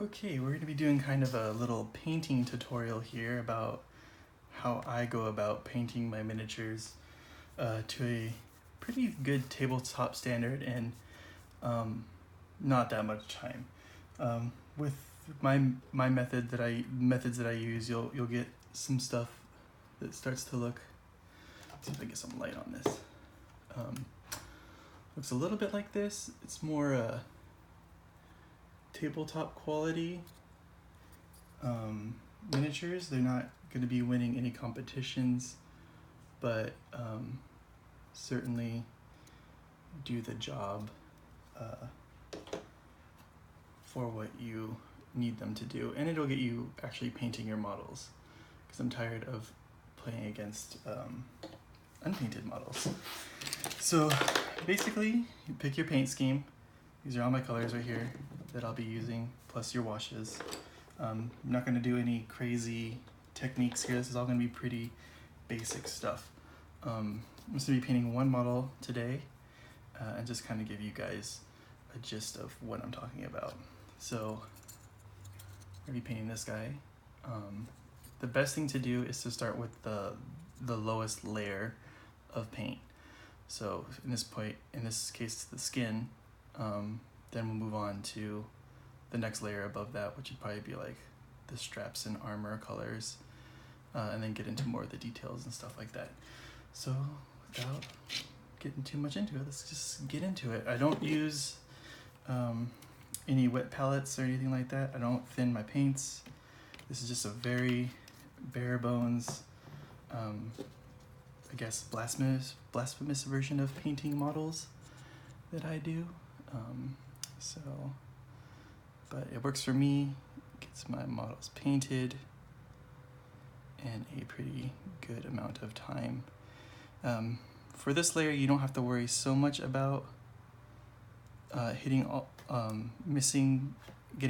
Okay, we're going to be doing kind of a little painting tutorial here about how I go about painting my miniatures to a pretty good tabletop standard and not that much time. With my methods that I use, you'll get some stuff that starts to look. Let's see if I get some light on this. Looks a little bit like this. It's more tabletop quality miniatures. They're not going to be winning any competitions, but certainly do the job for what you need them to do, and it'll get you actually painting your models, because I'm tired of playing against unpainted models. So basically, you pick your paint scheme. These are all my colors right here that I'll be using, plus your washes. I'm not going to do any crazy techniques here. This is all going to be pretty basic stuff. I'm just going to be painting one model today and just kind of give you guys a gist of what I'm talking about. So I'm going to be painting this guy. The best thing to do is to start with the lowest layer of paint. So in this case, the skin. Then we'll move on to the next layer above that, which would probably be like the straps and armor colors, and then get into more of the details and stuff like that. So without getting too much into it, let's just get into it. I don't use any wet palettes or anything like that. I don't thin my paints. This is just a very bare bones, I guess blasphemous version of painting models that I do. But it works for me, gets my models painted in a pretty good amount of time. For this layer, you don't have to worry so much about getting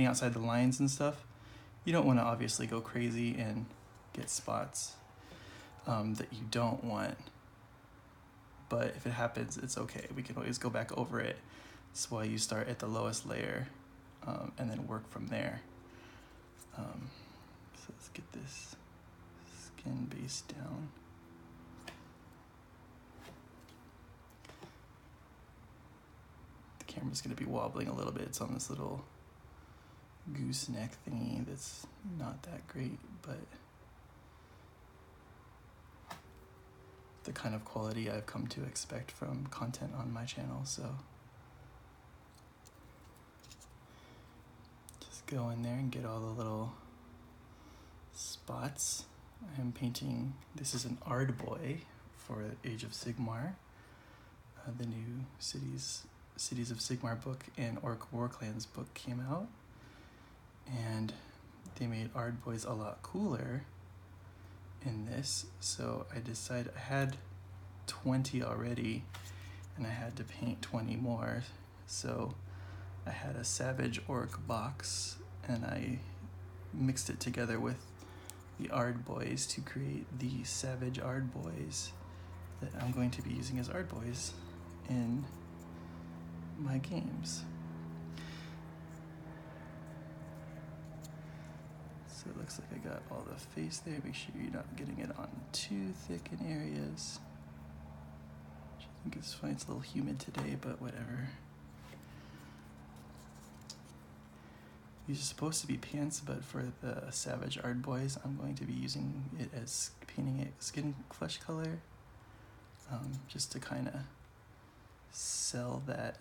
outside the lines and stuff. You don't want to obviously go crazy and get spots that you don't want. But if it happens, it's okay. We can always go back over it. That's why you start at the lowest layer and then work from there. So let's get this skin base down. The camera's going to be wobbling a little bit. It's on this little gooseneck thingy that's not that great, but the kind of quality I've come to expect from content on my channel. So just go in there and get all the little spots. I am painting, this is an Ardboy for Age of Sigmar, the new Cities of Sigmar book and Orc War Clans book came out, and they made Ardboys a lot cooler in this, so I decided I had 20 already and I had to paint 20 more. So I had a Savage Orc box and I mixed it together with the Ardboys to create the Savage Ardboys that I'm going to be using as Ardboys in my games. So it looks like I got all the face there. Make sure you're not getting it on too thick in areas. Which I think is fine. It's a little humid today, but whatever. These are supposed to be pants, but for the Savage Ardboys, I'm going to be using it as painting it skin flesh color, just to kind of sell that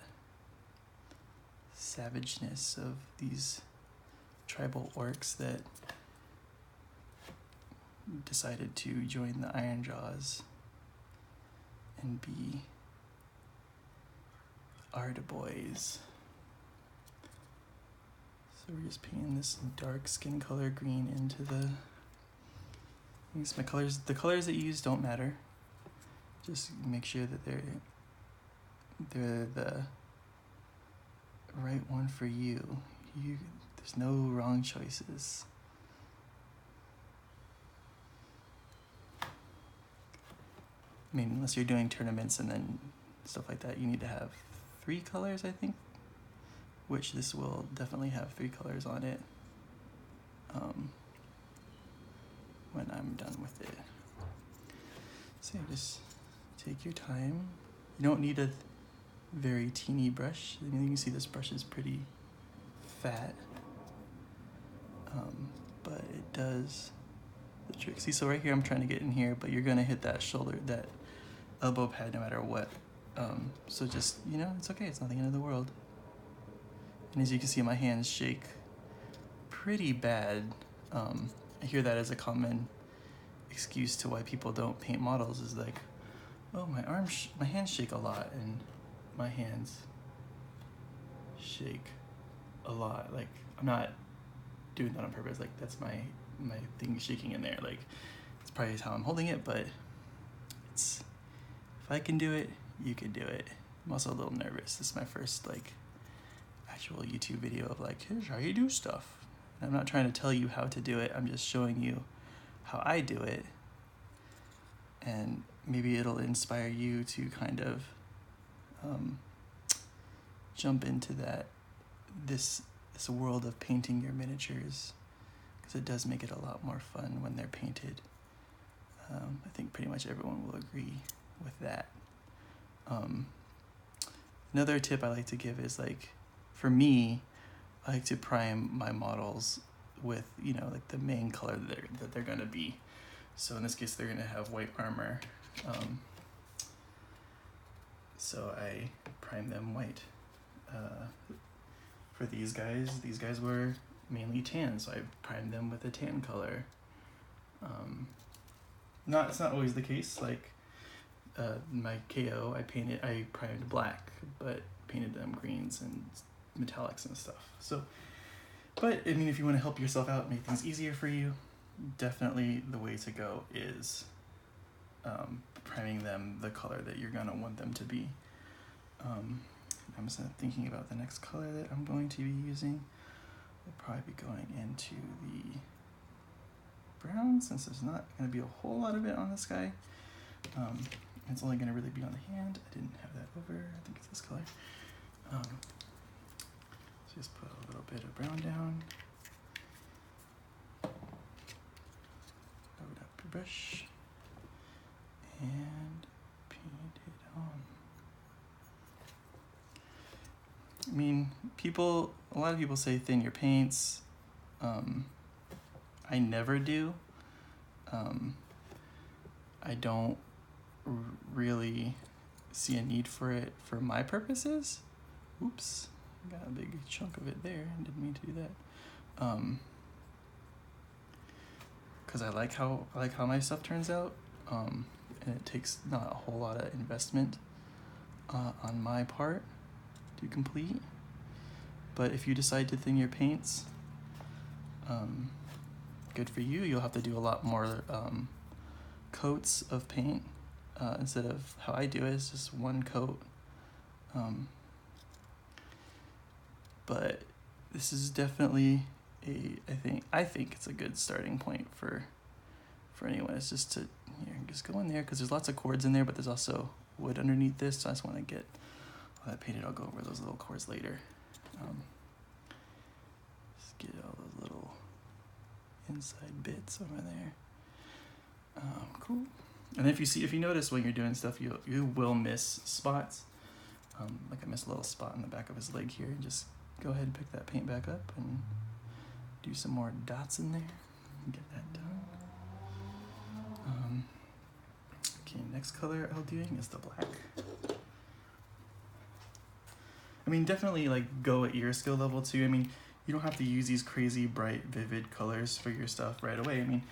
savageness of these tribal orcs that decided to join the Ironjaws and be Ardboys. So we're just painting this dark skin color green into my colors. The colors that you use don't matter. Just make sure that they're the right one for you. There's no wrong choices. I mean, unless you're doing tournaments and then stuff like that, you need to have 3 colors, I think, which this will definitely have 3 colors on it. when I'm done with it. So just take your time. You don't need a very teeny brush. I mean, you can see this brush is pretty fat, but it does the trick. See, so right here I'm trying to get in here, but you're gonna hit that shoulder, that elbow pad no matter what. So just, you know, it's okay, it's nothing end of the world. And as you can see, my hands shake pretty bad. I hear that as a common excuse to why people don't paint models, is like, oh, my hands shake a lot, and my hands shake a lot. Like, I'm not doing that on purpose. Like, that's my thing shaking in there. Like, it's probably how I'm holding it, but it's, if I can do it, you can do it. I'm also a little nervous. This is my first like actual YouTube video of like, here's how you do stuff. And I'm not trying to tell you how to do it. I'm just showing you how I do it. And maybe it'll inspire you to kind of jump into this world of painting your miniatures, because it does make it a lot more fun when they're painted. I think pretty much everyone will agree with that. Another tip I like to give is, like, for me, I like to prime my models with, you know, like the main color that they're gonna be. So in this case, they're gonna have white armor. So I prime them white. For these guys were mainly tan, so I primed them with a tan color. It's not always the case. Like my KO, I primed black, but painted them greens and metallics and stuff. So, but I mean, if you want to help yourself out, make things easier for you, definitely the way to go is priming them the color that you're gonna want them to be. I'm just thinking about the next color that I'm going to be using. We'll probably be going into the brown, since there's not going to be a whole lot of it on this guy. It's only going to really be on the hand. I didn't have that over. I think it's this color. So just put a little bit of brown down. Load up your brush and paint it on. I mean, a lot of people say thin your paints. I never do. I don't really see a need for it for my purposes. Oops, got a big chunk of it there. I didn't mean to do that. Because I like how my stuff turns out, and it takes not a whole lot of investment on my part to complete. But if you decide to thin your paints, good for you. You'll have to do a lot more coats of paint instead of how I do it. It's just one coat. But this is definitely I think it's a good starting point for anyone. It's just to just go in there, because there's lots of cords in there, but there's also wood underneath this. So I just want to get all that painted. I'll go over those little cords later. Just get all those little inside bits over there. Cool. And if you notice when you're doing stuff, you will miss spots. Like I missed a little spot in the back of his leg here. Just go ahead and pick that paint back up and do some more dots in there. Get that done. Okay, next color I'll be doing is the black. I mean, definitely like go at your skill level too. I mean, you don't have to use these crazy bright, vivid colors for your stuff right away. I mean,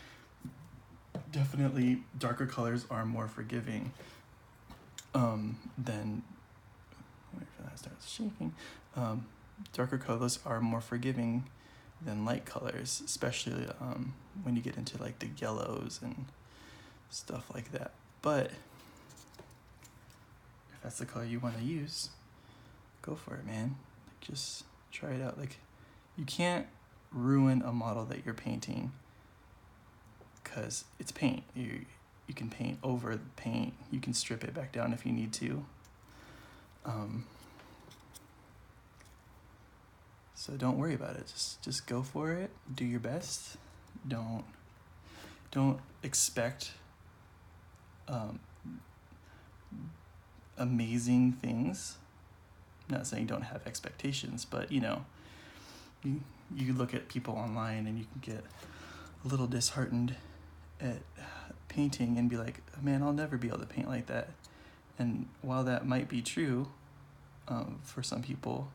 definitely darker colors are more forgiving than, wait for that to start shaking. Darker colors are more forgiving than light colors, especially when you get into like the yellows and stuff like that. But if that's the color you want to use, go for it, man. Like, just try it out. Like, you can't ruin a model that you're painting because it's paint. You can paint over the paint. You can strip it back down if you need to. So don't worry about it. Just go for it. Do your best. Don't expect amazing things. I'm not saying don't have expectations, but you look at people online and you can get a little disheartened at painting and be like, man, I'll never be able to paint like that. And while that might be true for some people,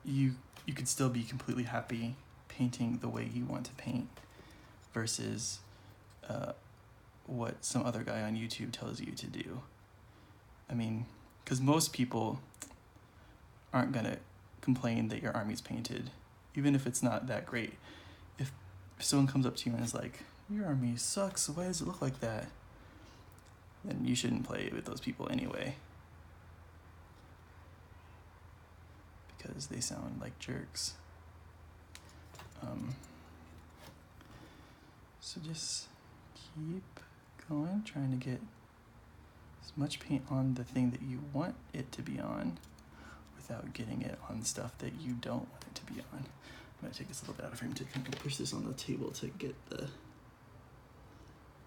you could still be completely happy painting the way you want to paint versus what some other guy on YouTube tells you to do. I mean, because most people aren't gonna complain that your army's painted, even if it's not that great. If someone comes up to you and is like, your army sucks, why does it look like that? Then you shouldn't play with those people anyway. Because they sound like jerks. So just keep going, trying to get as much paint on the thing that you want it to be on without getting it on stuff that you don't want it to be on. I'm going to take this a little bit out of frame to kind of push this on the table to get the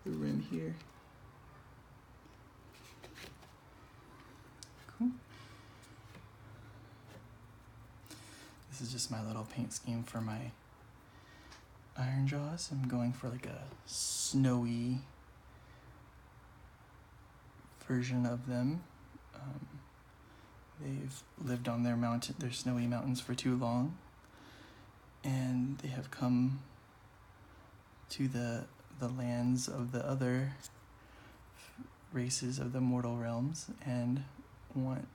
rim here. Cool. This is just my little paint scheme for my iron jaws. I'm going for like a snowy version of them. They've lived on their snowy mountains for too long, and they have come to the lands of the other races of the mortal realms and want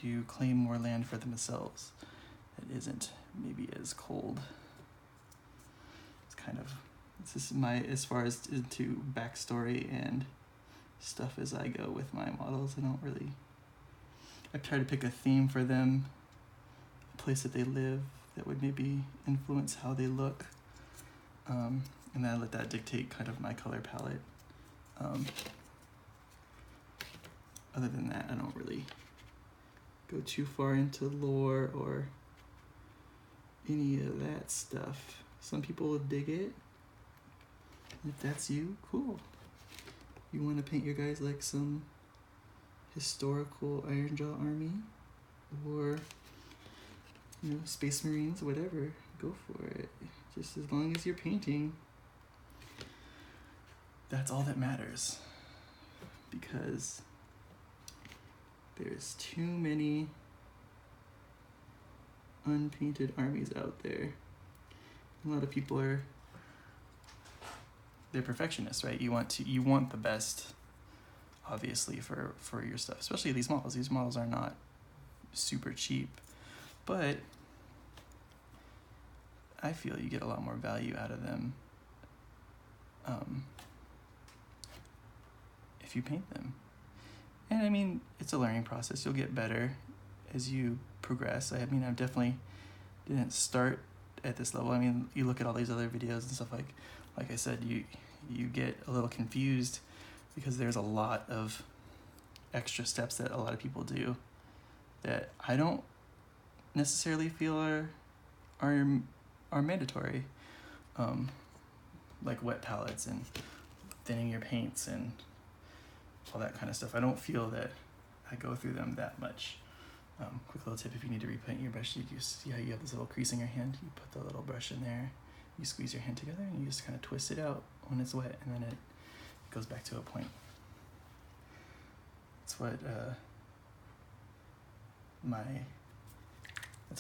to claim more land for themselves that isn't maybe as cold. This is my, as far as into backstory and stuff as I go with my models. I try to pick a theme for them, a place that they live that would maybe influence how they look, and then I let that dictate kind of my color palette. Other than that, I don't really go too far into lore or any of that stuff. Some people dig it. If that's you, cool. You want to paint your guys like some historical Iron Jaw army or Space Marines, whatever, go for it. Just as long as you're painting, that's all that matters, because there's too many unpainted armies out there. A lot of people they're perfectionists, right? You want the best, obviously, for your stuff, especially these models. These models are not super cheap, but I feel you get a lot more value out of them if you paint them. And I mean, it's a learning process. You'll get better as you progress. I mean, I definitely didn't start at this level. I mean, you look at all these other videos and stuff, like I said, you get a little confused because there's a lot of extra steps that a lot of people do that I don't necessarily feel are mandatory, like wet palettes and thinning your paints and all that kind of stuff. I don't feel that I go through them that much. Quick little tip: if you need to repaint your brush, you see how you have this little crease in your hand. You put the little brush in there, you squeeze your hand together, and you just kind of twist it out when it's wet, and then it goes back to a point. That's what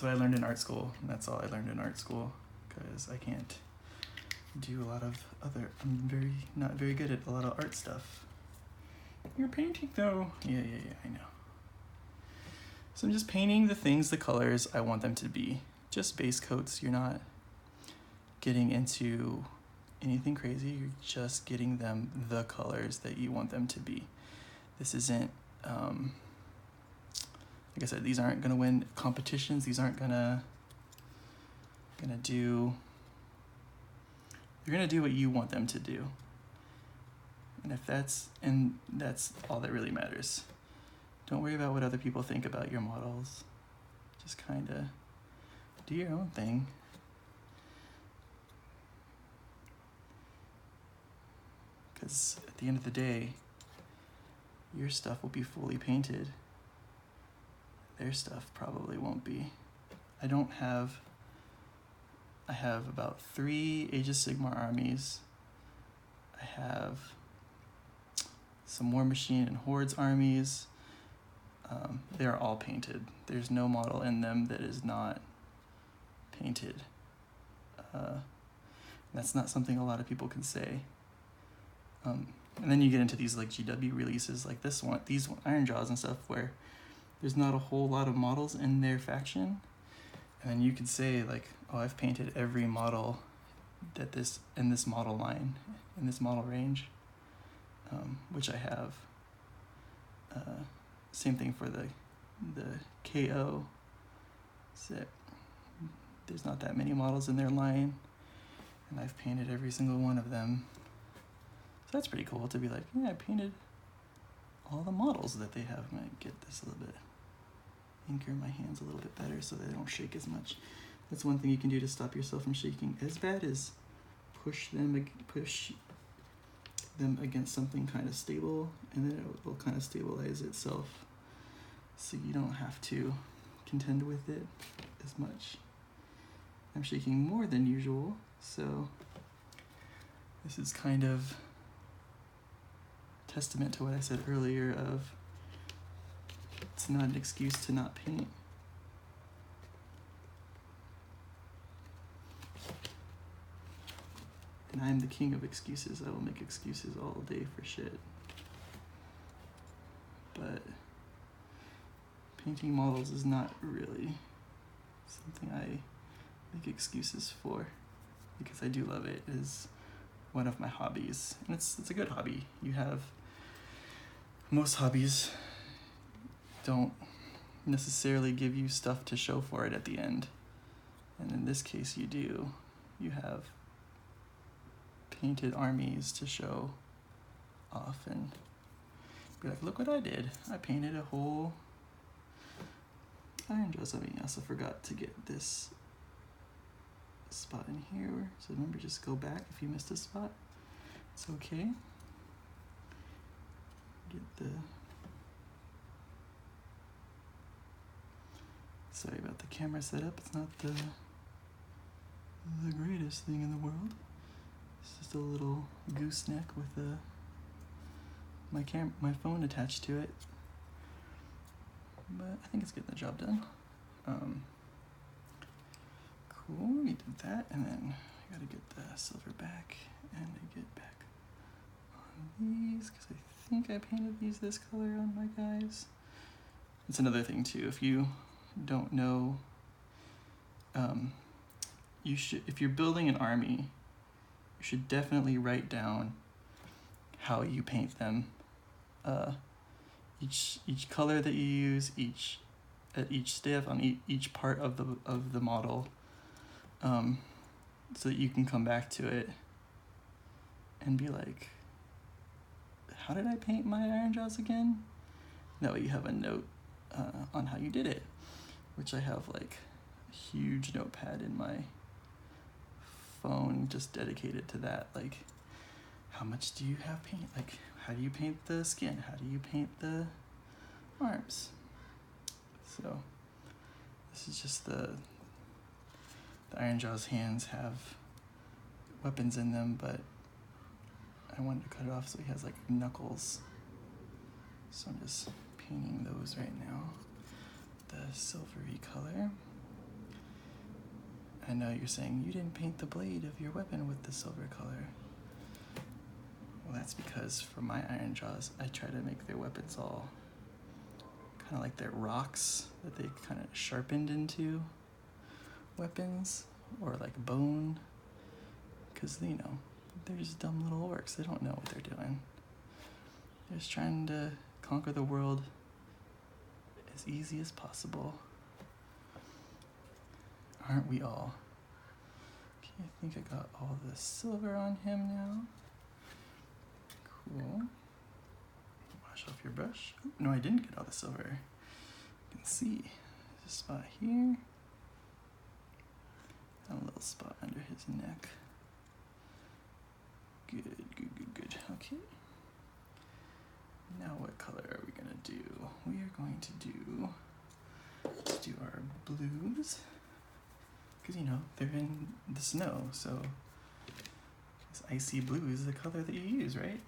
I learned in art school, and that's all I learned in art school, because I can't do a lot of I'm not very good at a lot of art stuff. You're painting though. Yeah, I know. So I'm just painting the things, the colors I want them to be. Just base coats. You're not getting into anything crazy. You're just getting them the colors that you want them to be. This isn't, like I said, these aren't gonna win competitions. These aren't gonna do, they're gonna do what you want them to do. And that's all that really matters. Don't worry about what other people think about your models. Just kind of do your own thing. Because at the end of the day, your stuff will be fully painted. Their stuff probably won't be. I have about 3 Age of Sigmar armies. I have some War Machine and Hordes armies. They're all painted. There's no model in them that is not painted. That's not something a lot of people can say. And then you get into these like GW releases like this one, these Ironjaws and stuff, where there's not a whole lot of models in their faction. And then you could say like, oh, I've painted every model that in this model line, in this model range, which I have. Same thing for the KO. So there's not that many models in their line, and I've painted every single one of them. So that's pretty cool to be like, yeah, I painted all the models that they have. I might get this a little bit, anchor my hands a little bit better so they don't shake as much. That's one thing you can do to stop yourself from shaking as bad as push them against something kind of stable, and then it will kind of stabilize itself, so you don't have to contend with it as much. I'm shaking more than usual, so this is kind of testament to what I said earlier of it's not an excuse to not paint. And I'm the king of excuses. I will make excuses all day for shit. But painting models is not really something I make excuses for, because I do love it. It is one of my hobbies, and it's a good hobby. Most hobbies don't necessarily give you stuff to show for it at the end, and in this case you do. You have painted armies to show off and be like, look what I did. I painted a whole Ironjaws. I also forgot to get this spot in here, so remember, just go back if you missed a spot. It's okay. Sorry about the camera setup. It's not the greatest thing in the world. It's just a little gooseneck with my phone attached to it. But I think it's getting the job done. Cool, we did that, and then I gotta get the silver back and get back on these, because I think I painted these this color on my guys. It's another thing too, if you don't know, if you're building an army, you should definitely write down how you paint them. Each color that you use, at each step on each part of the model, so that you can come back to it and be like, how did I paint my Ironjaws again? That way you have a note on how you did it, which I have like a huge notepad in my phone just dedicated to that. Like, how much do you have paint? Like, how do you paint the skin? How do you paint the arms? So this is just the Ironjaw's hands have weapons in them, but I wanted to cut it off so he has like knuckles. So I'm just painting those right now. The silvery color. I know you're saying you didn't paint the blade of your weapon with the silver color. Well, that's because for my Ironjaws, I try to make their weapons all kind of like their rocks that they kind of sharpened into weapons, or like bone, because they're just dumb little orcs. They don't know what they're doing. They're just trying to conquer the world as easy as possible. Aren't we all? Okay, I think I got all the silver on him now. Cool. Wash off your brush. Oh, no, I didn't get all the silver. You can see there's a spot here. little spot under his neck. Good, good, good, good. Okay. Now what color are we gonna do? We are going to do our blues. Because, you know, they're in the snow, so this icy blue is the color that you use, right?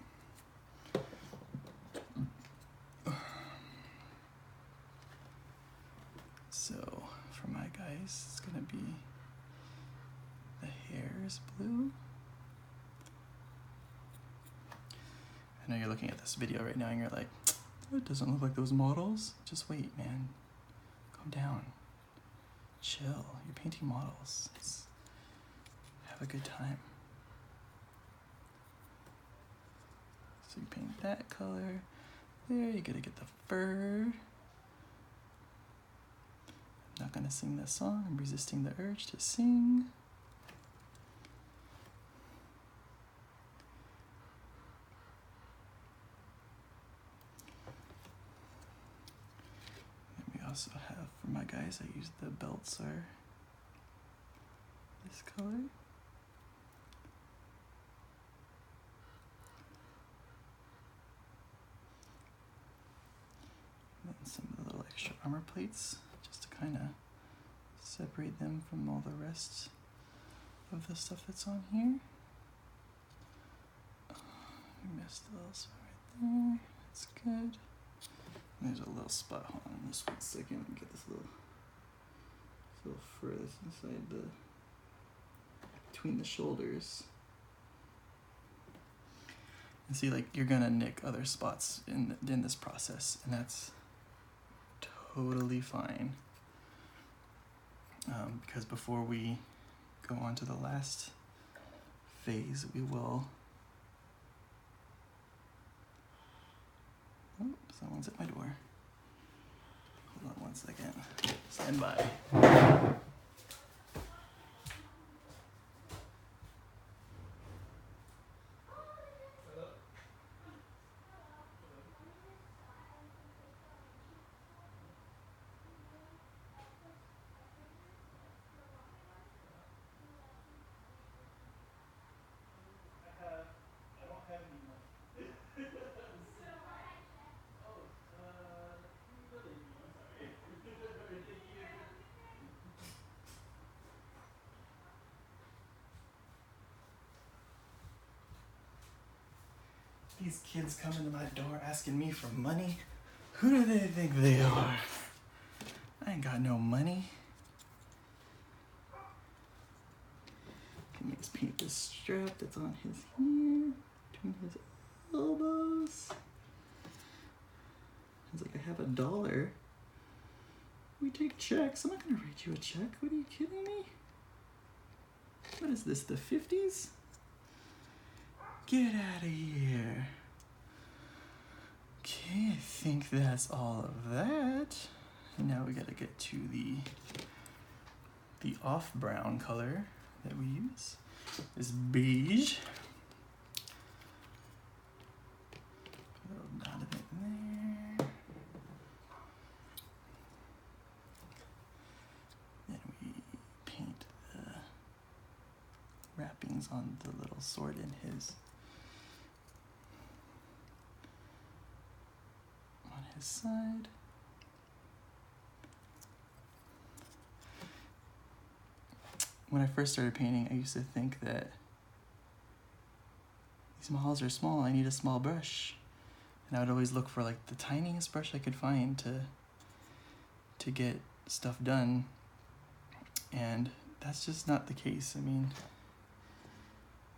So, for my guys, it's gonna be the hair's blue. I know you're looking at this video right now and you're like, it doesn't look like those models. Just wait, man. Calm down. Chill. You're painting models. Have a good time. So you paint that color. There, you gotta get the fur. I'm not gonna sing this song. I'm resisting the urge to sing. Also have, for my guys, I use the belts are this color. And then some of the little extra armor plates, just to kind of separate them from all the rest of the stuff that's on here. We missed a little spot right there. That's good. There's a little spot. Hold on just 1 second. Let me get this little fur that's inside between the shoulders. And see, like, you're gonna nick other spots in this process, and that's totally fine. Because before we go on to the last phase, we will. Oh, someone's at my door. Hold on 1 second. Stand by. These kids come into my door asking me for money. Who do they think they are? I ain't got no money. Let me just paint this strap that's on his here, between his elbows. It's like I have $1. We take checks. I'm not gonna write you a check. What are you kidding me? What is this, the 50s? Get out of here. Okay, I think that's all of that. And now we gotta get to the off brown color that we use. This beige. Put a little dot of it there. Then we paint the wrappings on the little sword in his side. When I first started painting, I used to think that these models are small, I need a small brush. And I would always look for like the tiniest brush I could find to get stuff done. And that's just not the case. I mean,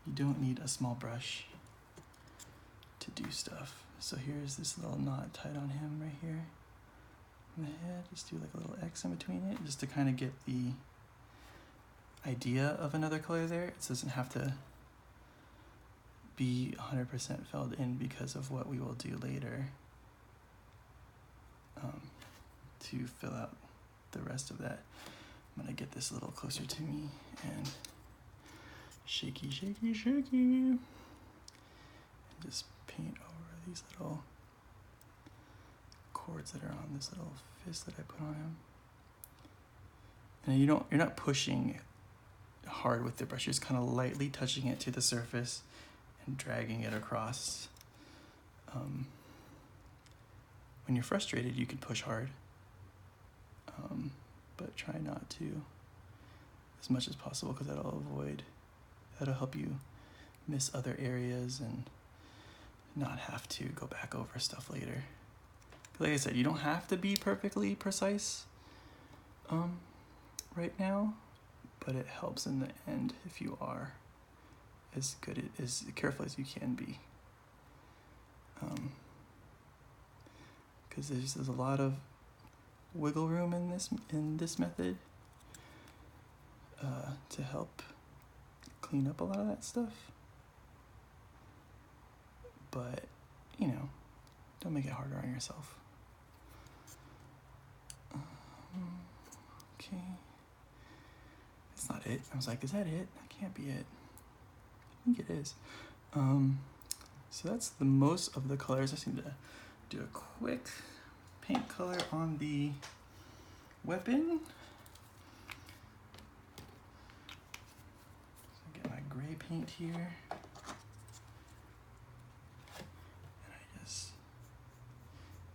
you don't need a small brush to do stuff. So here's this little knot tied on him right here in the head. Just do like a little X in between it, just to kind of get the idea of another color there. It doesn't have to be 100% filled in because of what we will do later to fill out the rest of that. I'm gonna get this a little closer to me and shaky, shaky, shaky, and just paint over these little cords that are on this little fist that I put on him. And you're not pushing hard with the brush. You're just kind of lightly touching it to the surface and dragging it across. When you're frustrated, you can push hard, but try not to as much as possible, because that'll help you miss other areas and not have to go back over stuff later. Like I said, you don't have to be perfectly precise right now, but it helps in the end if you are as careful as you can be. Because there's a lot of wiggle room in this method to help clean up a lot of that stuff. But, you know, don't make it harder on yourself. Okay. That's not it. I was like, is that it? That can't be it. I think it is. So that's the most of the colors. I just need to do a quick paint color on the weapon. So get my gray paint here. And I just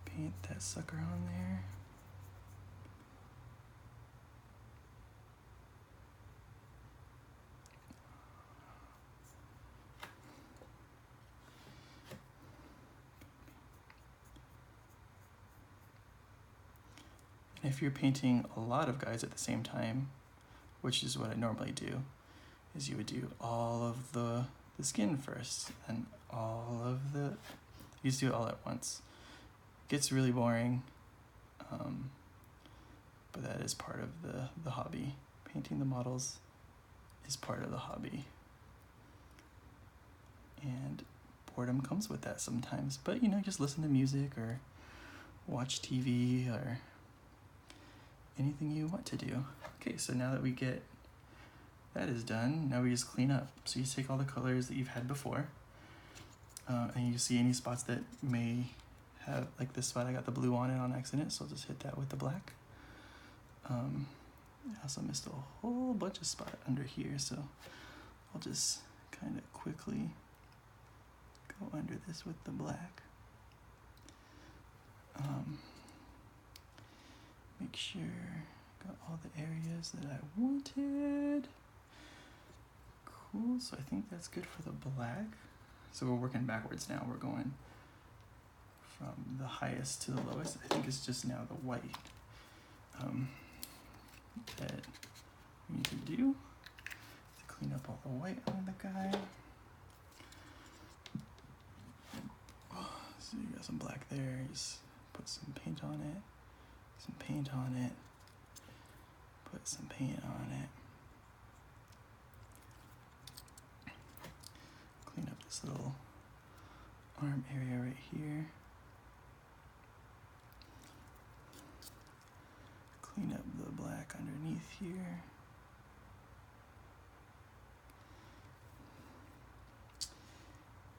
paint that sucker on there. If you're painting a lot of guys at the same time, which is what I normally do, is you would do all of the skin first and you just do it all at once. It gets really boring, but that is part of the hobby. Painting the models is part of the hobby. And boredom comes with that sometimes, but you know, just listen to music or watch TV or anything you want to do. Okay, so now that that is done, now we just clean up. So you take all the colors that you've had before, and you see any spots that may have, like this spot, I got the blue on it on accident, so I'll just hit that with the black. I also missed a whole bunch of spot under here, so I'll just kind of quickly go under this with the black. Make sure I got all the areas that I wanted. Cool, so I think that's good for the black. So we're working backwards now. We're going from the highest to the lowest. I think it's just now the white that we need to do to clean up all the white on the guy. So you got some black there, just put some paint on it. Some paint on it, put some paint on it, clean up this little arm area right here, clean up the black underneath here,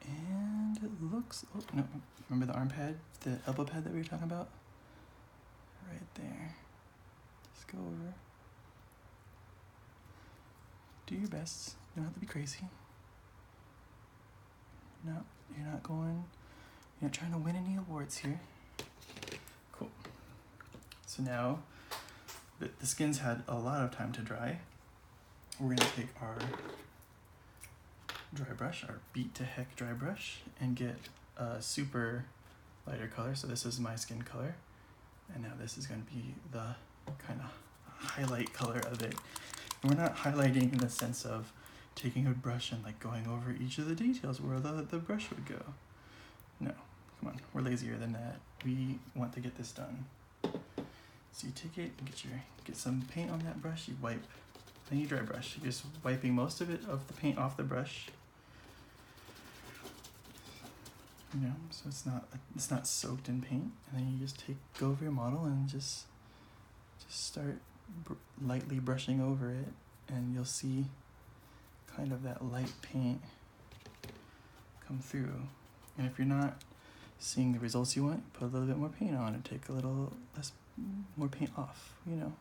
and it looks, oh no, remember the arm pad, the elbow pad that we were talking about? Right there. Just go over. Do your best. You don't have to be crazy. No, you're not trying to win any awards here. Cool. So now the skin's had a lot of time to dry. We're gonna take our dry brush, our beat to heck dry brush, and get a super lighter color. So this is my skin color. And now this is going to be the kind of highlight color of it. And we're not highlighting in the sense of taking a brush and like going over each of the details where the brush would go. No, come on, we're lazier than that. We want to get this done. So you take it and get some paint on that brush, you wipe, then you dry brush. You're just wiping most of the paint off the brush. You know, so it's not soaked in paint, and then you just go over your model and just start lightly brushing over it, and you'll see kind of that light paint come through. And if you're not seeing the results you want, put a little bit more paint on and take a little more paint off. You know,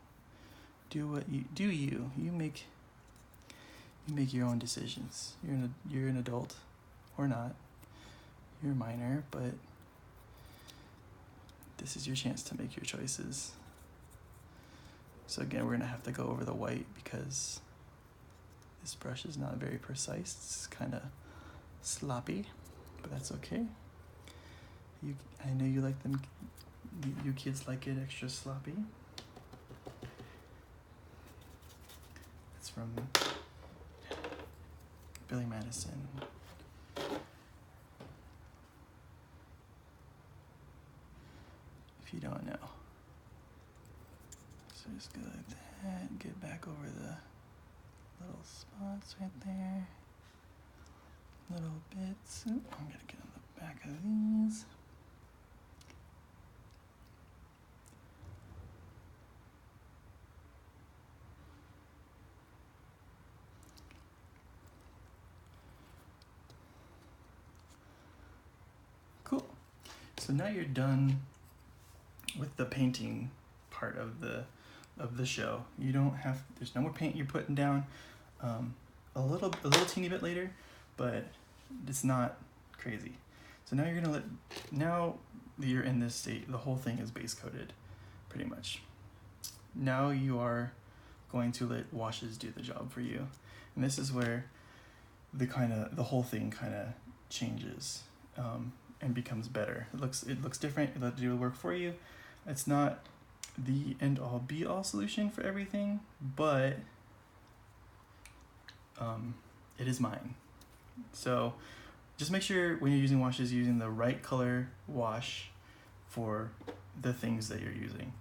do what you do. You make You make your own decisions. You're an adult, or not. You're a minor, but this is your chance to make your choices. So again, we're gonna have to go over the white because this brush is not very precise. It's kind of sloppy, but that's okay. I know you like them. You kids like it extra sloppy. It's from Billy Madison. If you don't know. So just go like that, get back over the little spots right there. Little bits. Oop, I'm gonna get on the back of these. Cool. So now you're done with the painting part of the show. You don't have, there's no more paint you're putting down. A little teeny bit later, but it's not crazy. So now now that you're in this state, the whole thing is base coated, pretty much. Now you are going to let washes do the job for you. And this is where the whole thing kind of changes and becomes better. It looks different. It'll do the work for you. It's not the end all be all solution for everything, but it is mine. So just make sure when you're using washes, you're using the right color wash for the things that you're using.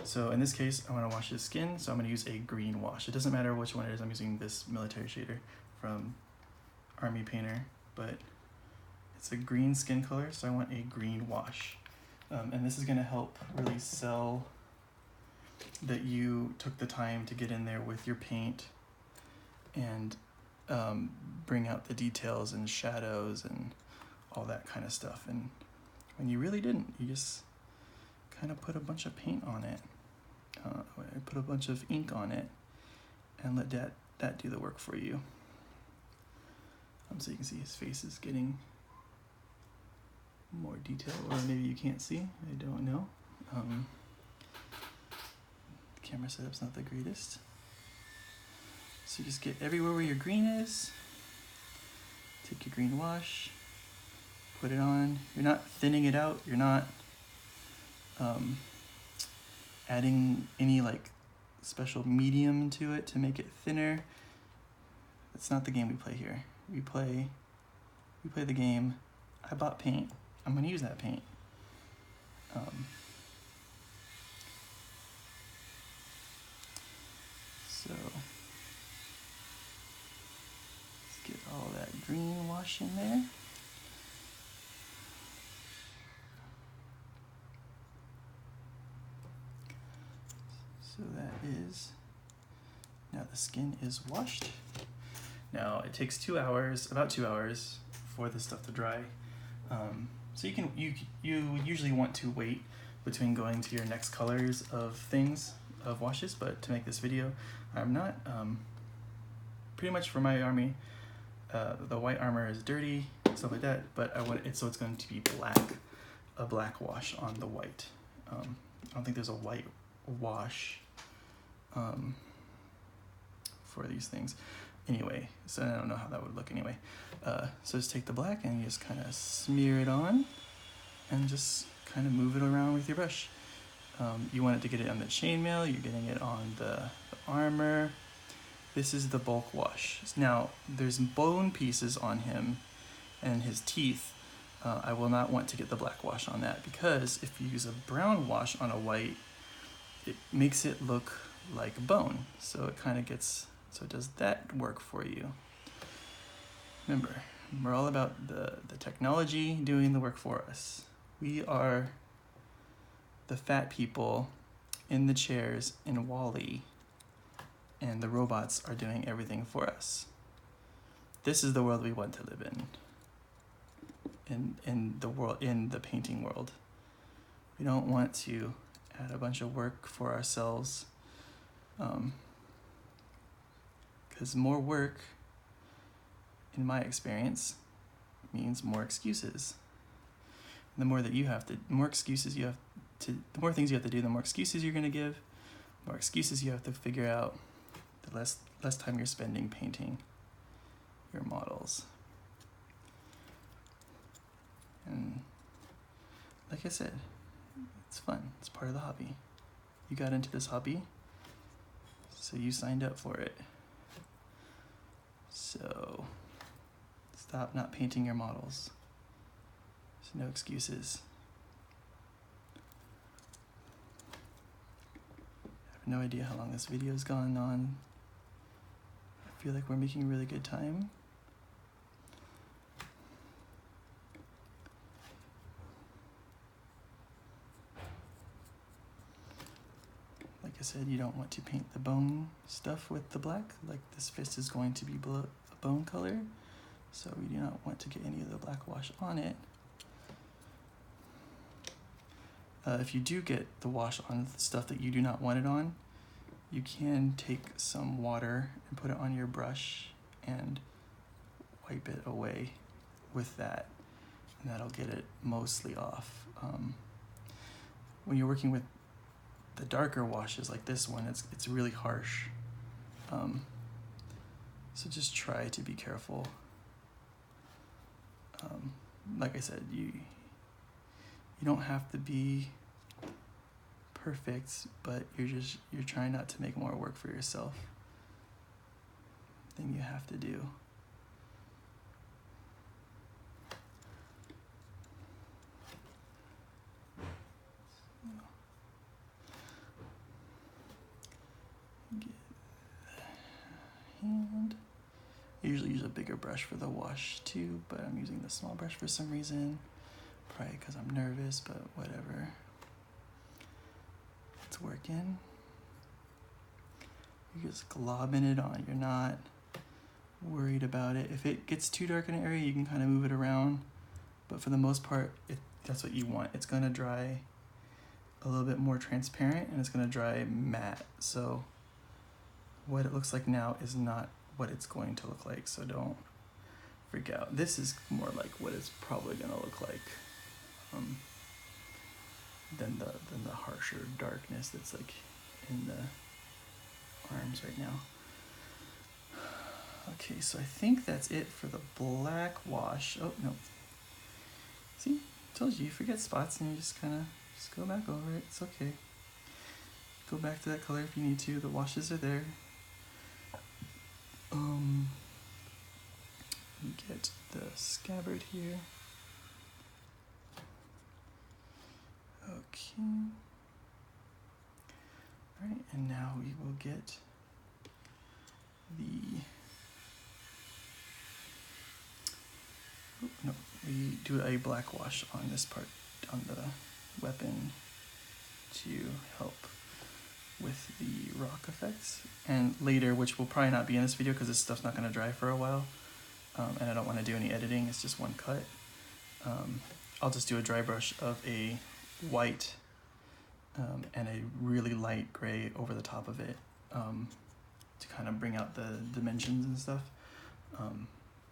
So in this case, I want to wash his skin, so I'm going to use a green wash. It doesn't matter which one it is. I'm using this military shader from Army Painter, but it's a green skin color, so I want a green wash. And this is going to help really sell that you took the time to get in there with your paint and bring out the details and shadows and all that kind of stuff. And when you really didn't, you just kind of put a bunch of paint on it, put a bunch of ink on it, and let that do the work for you. So you can see his face is getting more detail, or maybe you can't see, I don't know. The camera setup's not the greatest. So you just get everywhere where your green is, take your green wash, put it on. You're not thinning it out, you're not adding any like special medium to it to make it thinner. That's not the game we play here. We play the game, I bought paint, I'm gonna use that paint. So let's get all that green wash in there. So that is, now the skin is washed. Now it takes 2 hours, about 2 hours for this stuff to dry. So you usually want to wait between going to your next colors of washes, but to make this video, I'm not. Pretty much for my army, the white armor is dirty, stuff like that, but I want it so it's going to be black, a black wash on the white. I don't think there's a white wash for these things. Anyway, so I don't know how that would look anyway. So just take the black and you just kind of smear it on and just kind of move it around with your brush. You want it to get it on the chainmail, you're getting it on the armor. This is the bulk wash. Now, there's bone pieces on him and his teeth. I will not want to get the black wash on that because if you use a brown wash on a white, it makes it look like bone. So it kind of gets, so does that work for you? Remember, we're all about the technology doing the work for us. We are the fat people in the chairs in WALL-E, and the robots are doing everything for us. This is the world we want to live in the painting world. We don't want to add a bunch of work for ourselves, because more work in my experience, means more excuses. And the more things you have to do, the more excuses you're going to give, the more excuses you have to figure out, the less time you're spending painting your models. And like I said, it's fun. It's part of the hobby. You got into this hobby, so you signed up for it. So stop not painting your models. There's no excuses. I have no idea how long this video's gone on. I feel like we're making really good time. Like I said, you don't want to paint the bone stuff with the black. Like this fist is going to be a bone color, so we do not want to get any of the black wash on it. If you do get the wash on stuff that you do not want it on, you can take some water and put it on your brush and wipe it away with that, and that'll get it mostly off. When you're working with the darker washes like this one, it's really harsh. So just try to be careful. Like I said, you don't have to be perfect, but you're trying not to make more work for yourself than you have to do. And I usually use a bigger brush for the wash too, but I'm using the small brush for some reason. Probably because I'm nervous, but whatever. It's working. You're just globbing it on. You're not worried about it. If it gets too dark in an area, you can kind of move it around. But for the most part, that's what you want. It's going to dry a little bit more transparent, and it's going to dry matte. So what it looks like now is not what it's going to look like, so don't freak out. This is more like what it's probably going to look like than the harsher darkness that's like in the arms right now. Okay, so I think that's it for the black wash. Oh, no. See? I told you forget spots and you just kind of just go back over it. It's okay. Go back to that color if you need to. The washes are there. Get the scabbard here. Okay. Alright, and now we will get we do a black wash on this part, on the weapon, to help with the rock effects. And later, which will probably not be in this video because this stuff's not going to dry for a while, and I don't want to do any editing, it's just one cut. I'll just do a dry brush of a white and a really light gray over the top of it to kind of bring out the dimensions and stuff.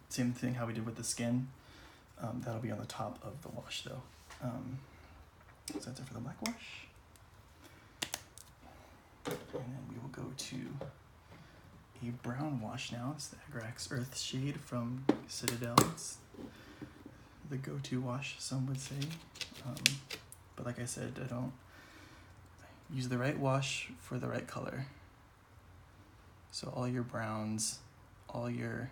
Same thing how we did with the skin. That'll be on the top of the wash though. So that's it for the black wash. And then we will go to a brown wash now. It's the Agrax Earth shade from Citadel. It's the go-to wash, some would say. But like I said, I don't use the right wash for the right color. So all your browns, all your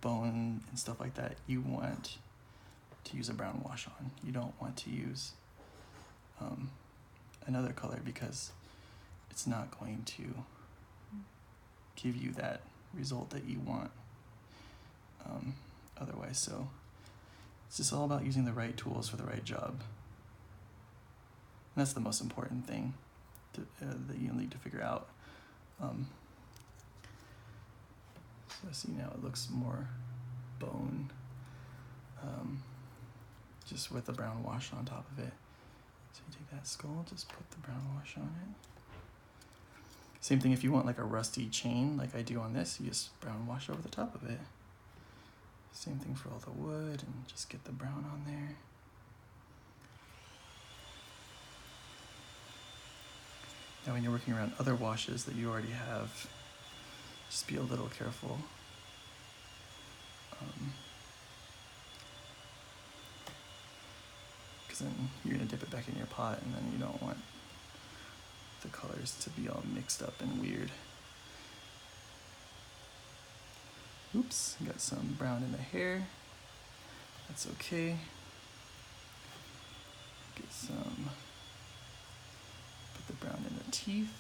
bone and stuff like that, you want to use a brown wash on. You don't want to use another color because it's not going to give you that result that you want otherwise. So it's just all about using the right tools for the right job. And that's the most important thing that you'll need to figure out. So see, now it looks more bone, just with the brown wash on top of it. So you take that skull, just put the brown wash on it. Same thing if you want like a rusty chain like I do on this, you just brown wash over the top of it. Same thing for all the wood, and just get the brown on there. Now when you're working around other washes that you already have, just be a little careful. Because then you're going to dip it back in your pot, and then you don't want the colors to be all mixed up and weird. Oops, got some brown in the hair. That's okay. Get some, put the brown in the teeth.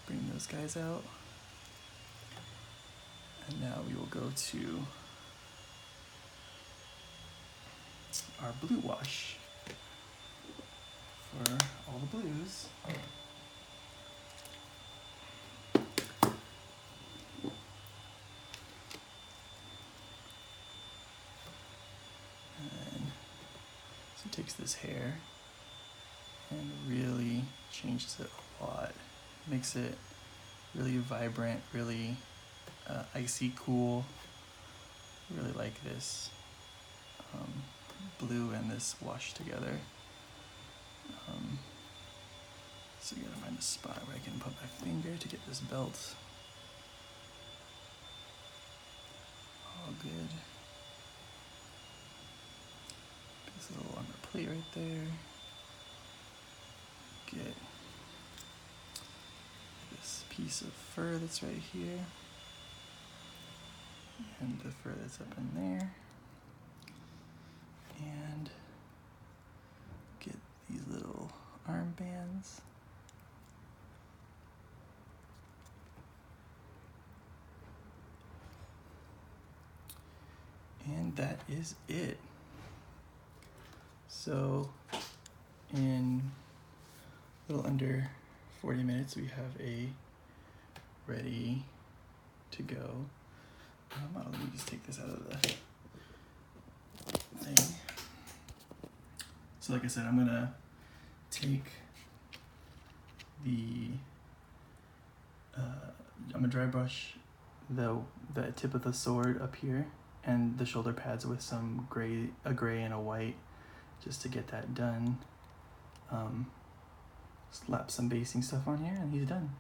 Bring those guys out. And now we will go to our blue wash for all the blues. And so it takes this hair and really changes it a lot. Makes it really vibrant, really icy cool. Really like this blue and this wash together. So you gotta find a spot where I can put my finger to get this belt all good. This little on the plate right there. Get this piece of fur that's right here, and the fur that's up in there, and get these little armbands. And that is it. So in a little under 40 minutes, we have a ready to go model. Let me just take this out of the thing. So like I said, I'm gonna take the, I'm gonna dry brush the tip of the sword up here and the shoulder pads with some a gray and a white, just to get that done. Slap some basing stuff on here and he's done.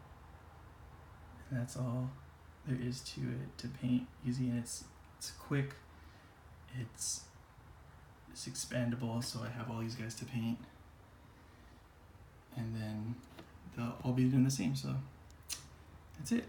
And that's all there is to it to paint. Easy, and it's quick, it's expandable, so I have all these guys to paint, and then they'll all be doing the same, so that's it.